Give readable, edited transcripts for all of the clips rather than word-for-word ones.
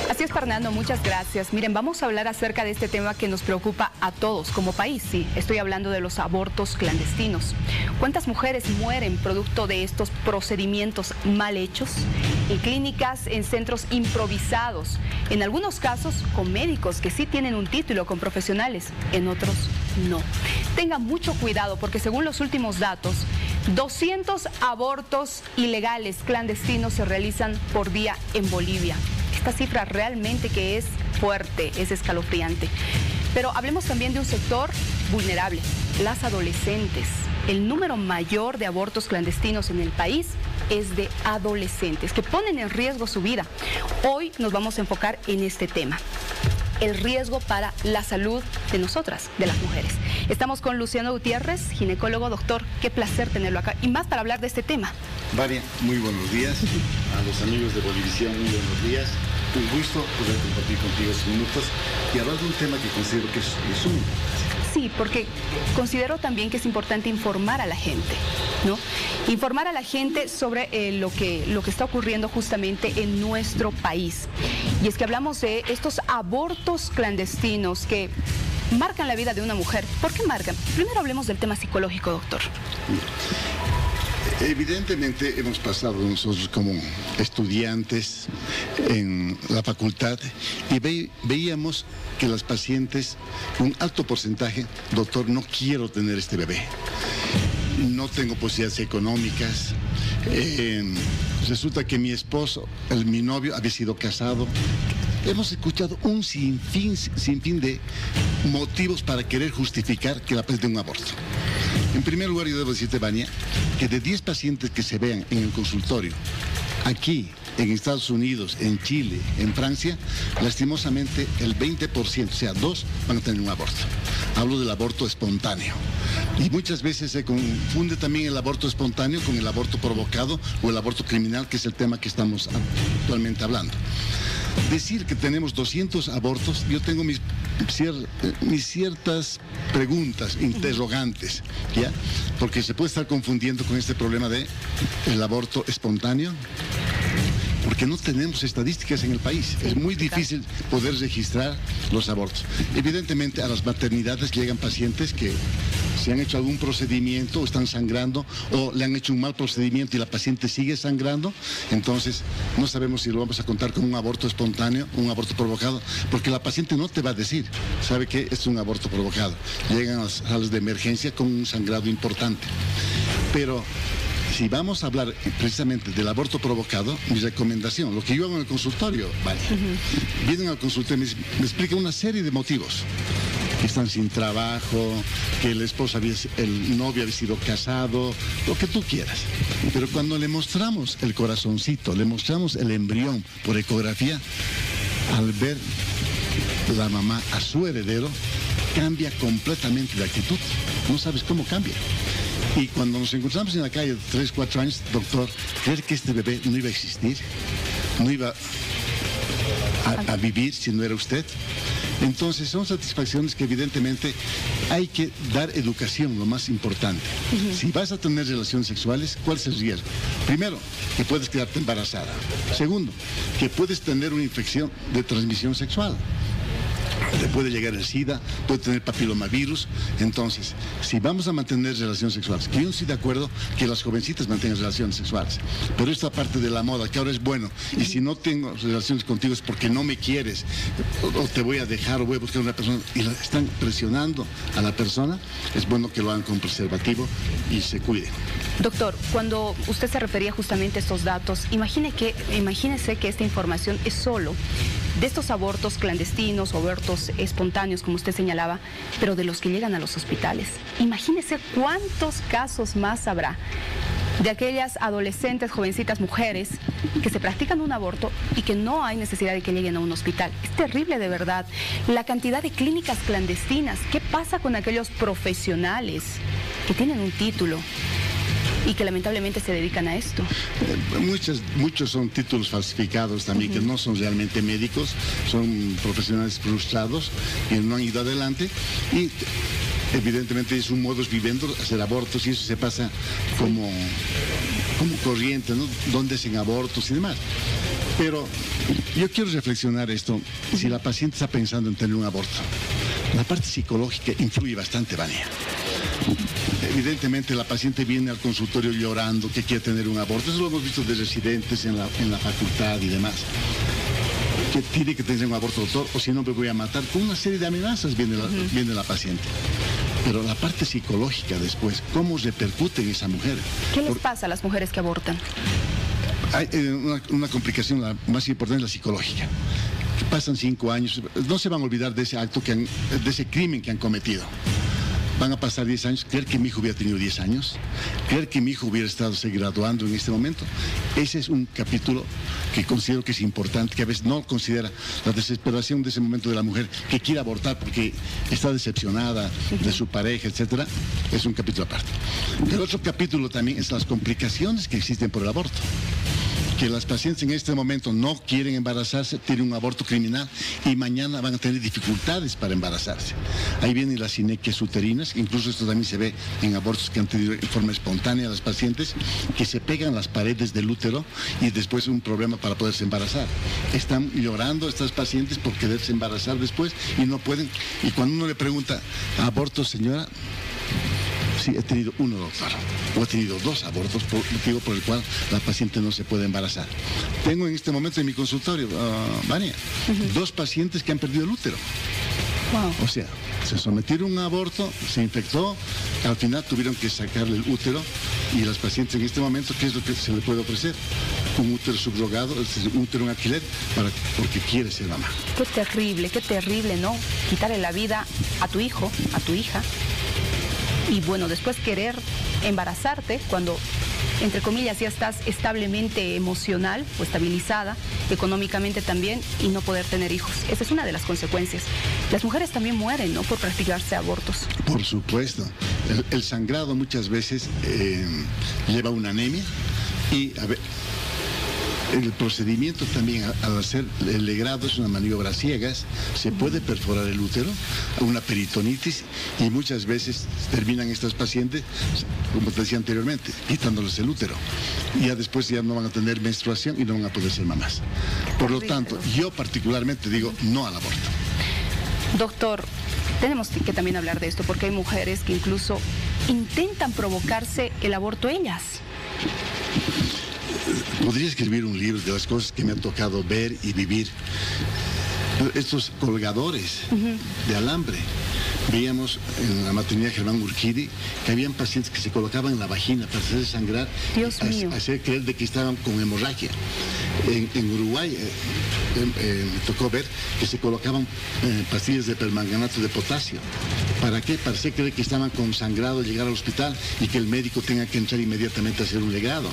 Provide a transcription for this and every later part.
Así es, Fernando, muchas gracias. Miren, vamos a hablar acerca de este tema que nos preocupa a todos como país. Sí, estoy hablando de los abortos clandestinos. ¿Cuántas mujeres mueren producto de estos procedimientos mal hechos? En clínicas, en centros improvisados, en algunos casos con médicos que sí tienen un título, con profesionales, en otros no. Tengan mucho cuidado porque según los últimos datos, 200 abortos ilegales clandestinos se realizan por día en Bolivia. Esta cifra realmente que es fuerte, es escalofriante. Pero hablemos también de un sector vulnerable, las adolescentes. El número mayor de abortos clandestinos en el país es de adolescentes que ponen en riesgo su vida. Hoy nos vamos a enfocar en este tema, el riesgo para la salud de nosotras, de las mujeres. Estamos con Luciano Gutiérrez, ginecólogo. Doctor, qué placer tenerlo acá, y más para hablar de este tema. Varia, muy buenos días. A los amigos de Bolivisión, muy buenos días. Un gusto poder compartir contigo estos minutos y hablar de un tema que considero que es único. Sí, porque considero también que es importante informar a la gente, ¿no? Informar a la gente sobre lo que está ocurriendo justamente en nuestro país. Y es que hablamos de estos abortos clandestinos que marcan la vida de una mujer. ¿Por qué marcan? Primero hablemos del tema psicológico, doctor. Evidentemente hemos pasado nosotros como estudiantes en la facultad y veíamos que las pacientes, un alto porcentaje, doctor, no quiero tener este bebé, no tengo posibilidades económicas, resulta que mi esposo, mi novio, había sido casado. Hemos escuchado un sinfín de motivos para querer justificar que la paciente tenga un aborto. En primer lugar, yo debo decirte, Vania, que de 10 pacientes que se vean en el consultorio, aquí, en Estados Unidos, en Chile, en Francia, lastimosamente el 20%, o sea, 2, van a tener un aborto. Hablo del aborto espontáneo. Y muchas veces se confunde también el aborto espontáneo con el aborto provocado o el aborto criminal, que es el tema que estamos actualmente hablando. Decir que tenemos 200 abortos, yo tengo mis ciertas preguntas, interrogantes, ¿ya? Porque se puede estar confundiendo con este problema de el aborto espontáneo, porque no tenemos estadísticas en el país. Es muy difícil poder registrar los abortos. Evidentemente a las maternidades llegan pacientes que se han hecho algún procedimiento o están sangrando o le han hecho un mal procedimiento y la paciente sigue sangrando, entonces no sabemos si lo vamos a contar como un aborto espontáneo o un aborto provocado, porque la paciente no te va a decir, sabe que es un aborto provocado. Llegan a las salas de emergencia con un sangrado importante. Pero si vamos a hablar precisamente del aborto provocado, mi recomendación, lo que yo hago en el consultorio, vale, vienen al consultorio y me explican una serie de motivos. Que están sin trabajo, que el novio había sido casado, lo que tú quieras. Pero cuando le mostramos el corazoncito, le mostramos el embrión por ecografía, al ver la mamá a su heredero, cambia completamente de actitud. No sabes cómo cambia. Y cuando nos encontramos en la calle de 3, 4 años, doctor, ¿creer que este bebé no iba a existir? ¿No iba a vivir si no era usted? Entonces son satisfacciones que evidentemente hay que dar educación, lo más importante. Si vas a tener relaciones sexuales, ¿cuál es el riesgo? Primero, que puedes quedarte embarazada. Segundo, que puedes tener una infección de transmisión sexual. Te puede llegar el SIDA, puede tener papilomavirus. Entonces, si vamos a mantener relaciones sexuales, que yo no estoy de acuerdo que las jovencitas mantengan relaciones sexuales, pero esta parte de la moda, que ahora es bueno, y si no tengo relaciones contigo es porque no me quieres, o te voy a dejar, o voy a buscar una persona, y están presionando a la persona, es bueno que lo hagan con preservativo y se cuiden. Doctor, cuando usted se refería justamente a estos datos, imagínese que esta información es solo de estos abortos clandestinos o abortos espontáneos, como usted señalaba, pero de los que llegan a los hospitales. Imagínese cuántos casos más habrá de aquellas adolescentes, jovencitas, mujeres que se practican un aborto y que no hay necesidad de que lleguen a un hospital. Es terrible, de verdad. La cantidad de clínicas clandestinas. ¿Qué pasa con aquellos profesionales que tienen un título y que lamentablemente se dedican a esto? Muchos son títulos falsificados también, que no son realmente médicos, son profesionales frustrados que no han ido adelante y evidentemente es un modus vivendi hacer abortos y eso se pasa como corriente, ¿no? Donde hacen abortos y demás. Pero yo quiero reflexionar esto, si la paciente está pensando en tener un aborto. La parte psicológica influye bastante, Vania. Evidentemente la paciente viene al consultorio llorando que quiere tener un aborto. Eso lo hemos visto de residentes en la facultad y demás. Que tiene que tener un aborto, doctor, o si no me voy a matar. Con una serie de amenazas viene la paciente. Pero la parte psicológica después, ¿cómo repercute en esa mujer? ¿Qué les pasa a las mujeres que abortan? Hay una complicación, la más importante es la psicológica. Que pasan 5 años, no se van a olvidar de ese acto, de ese crimen que han cometido. Van a pasar 10 años, creer que mi hijo hubiera tenido 10 años, creer que mi hijo hubiera estado se graduando en este momento. Ese es un capítulo que considero que es importante, que a veces no considera la desesperación de ese momento de la mujer que quiere abortar porque está decepcionada de su pareja, etcétera. Es un capítulo aparte. El otro capítulo también es las complicaciones que existen por el aborto. Que las pacientes en este momento no quieren embarazarse, tienen un aborto criminal y mañana van a tener dificultades para embarazarse. Ahí vienen las inequias uterinas, incluso esto también se ve en abortos que han tenido en forma espontánea las pacientes, que se pegan las paredes del útero y después un problema para poderse embarazar. Están llorando estas pacientes por quererse embarazar después y no pueden. Y cuando uno le pregunta, ¿aborto, señora? Sí, he tenido uno, doctor. O he tenido 2 abortos, motivo por el cual la paciente no se puede embarazar. Tengo en este momento en mi consultorio, Vania, 2 pacientes que han perdido el útero. Wow. O sea, se sometieron a un aborto, se infectó, al final tuvieron que sacarle el útero y las pacientes en este momento, ¿qué es lo que se le puede ofrecer? Un útero subrogado, un útero en alquiler, porque quiere ser mamá. Qué terrible, ¿no? Quitarle la vida a tu hijo, a tu hija. Y bueno, después querer embarazarte cuando, entre comillas, ya estás establemente emocional o estabilizada, económicamente también, y no poder tener hijos. Esa es una de las consecuencias. Las mujeres también mueren, ¿no?, por practicarse abortos. Por supuesto. El sangrado muchas veces lleva una anemia y, a ver, el procedimiento también al hacer el legrado es una maniobra a ciegas, se puede perforar el útero, una peritonitis, y muchas veces terminan estas pacientes, como te decía anteriormente, quitándoles el útero. Y ya después ya no van a tener menstruación y no van a poder ser mamás. Por lo tanto, yo particularmente digo no al aborto. Doctor, tenemos que también hablar de esto porque hay mujeres que incluso intentan provocarse el aborto ellas. Podría escribir un libro de las cosas que me ha tocado ver y vivir. Estos colgadores de alambre. Veíamos en la maternidad Germán Urquidi que habían pacientes que se colocaban en la vagina para hacer sangrar, hacer creer de que estaban con hemorragia. En Uruguay me tocó ver que se colocaban pastillas de permanganato de potasio. ¿Para qué? Para hacer creer que estaban con sangrado, llegar al hospital y que el médico tenga que entrar inmediatamente a hacer un legrado.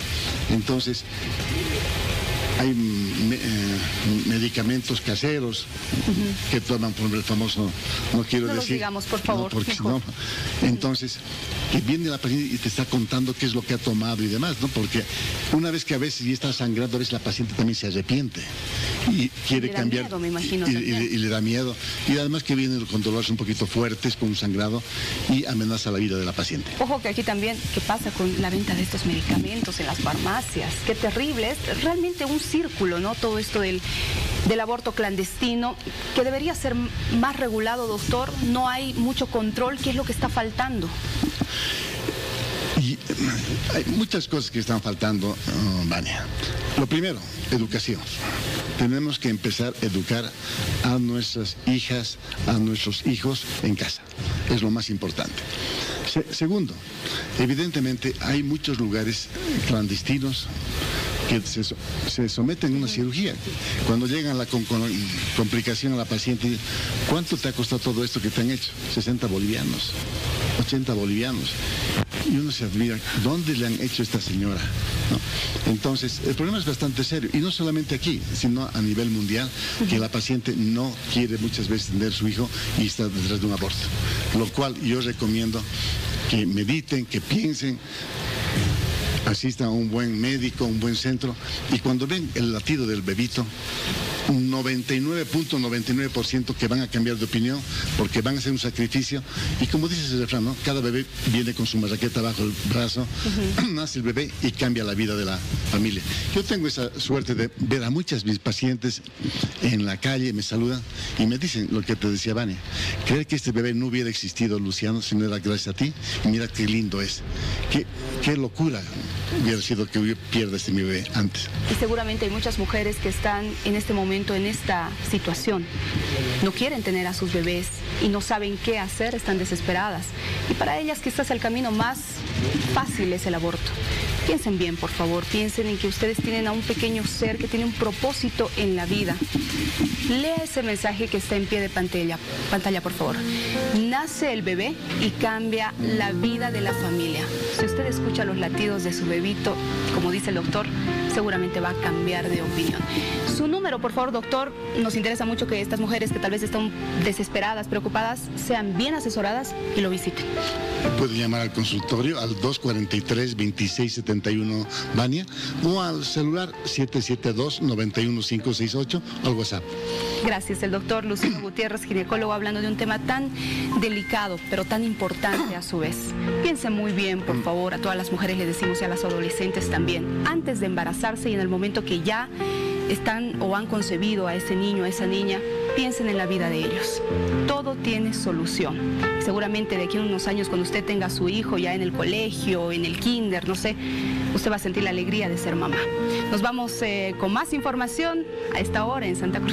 Entonces, hay medicamentos caseros que toman, por el famoso, no quiero decir. No los digamos, por favor. No, porque no. Entonces, que viene la paciente y te está contando qué es lo que ha tomado y demás, ¿no? Porque una vez que a veces ya está sangrando, a veces la paciente también se arrepiente y quiere cambiar. Miedo, me imagino, y le da miedo. Y además que viene con dolores un poquito fuertes, con un sangrado y amenaza la vida de la paciente. Ojo que aquí también, ¿qué pasa con la venta de estos medicamentos en las farmacias? Qué terrible, es realmente un círculo, ¿no? Todo esto del aborto clandestino, que debería ser más regulado, doctor. No hay mucho control. ¿Qué es lo que está faltando? Y hay muchas cosas que están faltando, Vania. Lo primero, educación. Tenemos que empezar a educar a nuestras hijas, a nuestros hijos en casa. Es lo más importante. Segundo, evidentemente hay muchos lugares clandestinos que se someten a una cirugía. Cuando llegan la complicación a la paciente, ¿cuánto te ha costado todo esto que te han hecho? 60 bolivianos, 80 bolivianos. Y uno se admira, ¿dónde le han hecho a esta señora? ¿No? Entonces, el problema es bastante serio. Y no solamente aquí, sino a nivel mundial, que la paciente no quiere muchas veces tener a su hijo y está detrás de un aborto. Lo cual yo recomiendo que mediten, que piensen, asistan a un buen médico, un buen centro, y cuando ven el latido del bebito, 99.99% que van a cambiar de opinión porque van a hacer un sacrificio. Y como dice ese refrán, ¿no? Cada bebé viene con su marraqueta bajo el brazo, nace el bebé y cambia la vida de la familia. Yo tengo esa suerte de ver a muchas mis pacientes en la calle, me saludan y me dicen lo que te decía Vania. Creer que este bebé no hubiera existido, Luciano, si no era gracias a ti. Y mira qué lindo es. Qué locura hubiera sido que yo pierda mi bebé antes. Y seguramente hay muchas mujeres que están en este momento, en esta situación. No quieren tener a sus bebés y no saben qué hacer, están desesperadas. Y para ellas quizás el camino más fácil es el aborto. Piensen bien, por favor, piensen en que ustedes tienen a un pequeño ser que tiene un propósito en la vida. Lea ese mensaje que está en pie de pantalla, por favor. Nace el bebé y cambia la vida de la familia. Si usted escucha los latidos de su bebito, como dice el doctor, seguramente va a cambiar de opinión. Su número, por favor, doctor. Nos interesa mucho que estas mujeres que tal vez están desesperadas, preocupadas, sean bien asesoradas y lo visiten. Puede llamar al consultorio al 243-2671 Vania o al celular 772-91568 al WhatsApp. Gracias, el doctor Luciano Gutiérrez, ginecólogo, hablando de un tema tan delicado, pero tan importante a su vez. Piensen muy bien, por favor, a todas las mujeres le decimos y a las adolescentes también, antes de embarazarse y en el momento que ya están o han concebido a ese niño, a esa niña, piensen en la vida de ellos. Todo tiene solución. Seguramente de aquí a unos años, cuando usted tenga a su hijo ya en el colegio, en el kinder, no sé, usted va a sentir la alegría de ser mamá. Nos vamos con más información a esta hora en Santa Cruz.